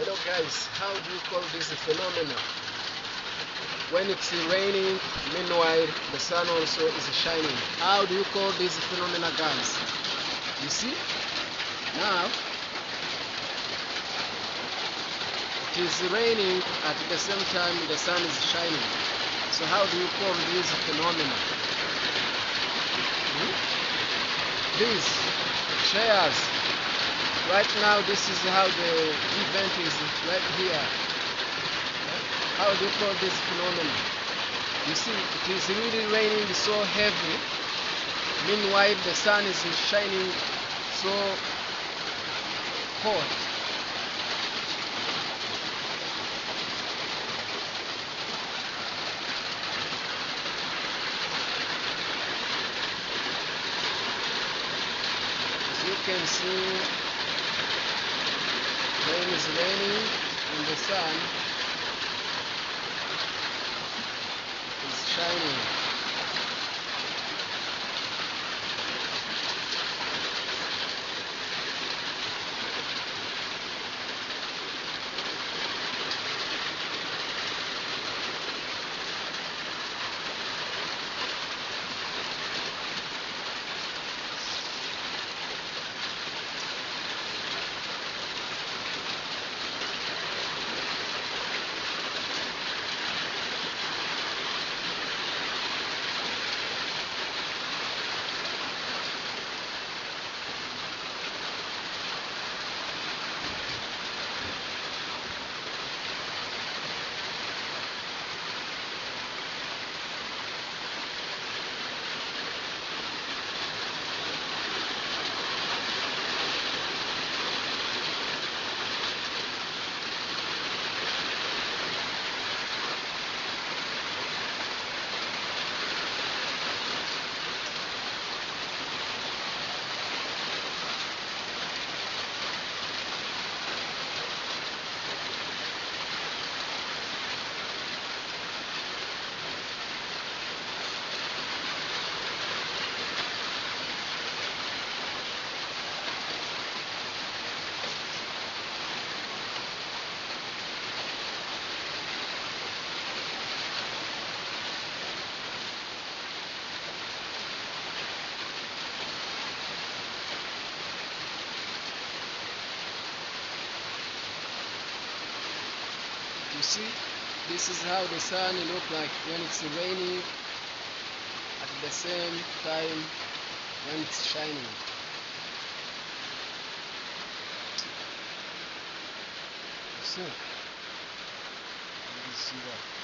Hello guys, how do you call this phenomenon? When it's raining, meanwhile the sun also is shining. How do you call this phenomena, guys? You see? Now it is raining at the same time the sun is shining. So how do you call this phenomena? These chairs. Right now this is how the event is right here. How do you call this phenomenon? You see, it is really raining so heavy. Meanwhile, the sun is shining so hot. As you can see, rain is raining and the sun is shining. You see, this is how the sun look like when it's raining at the same time when it's shining. So, let's see that.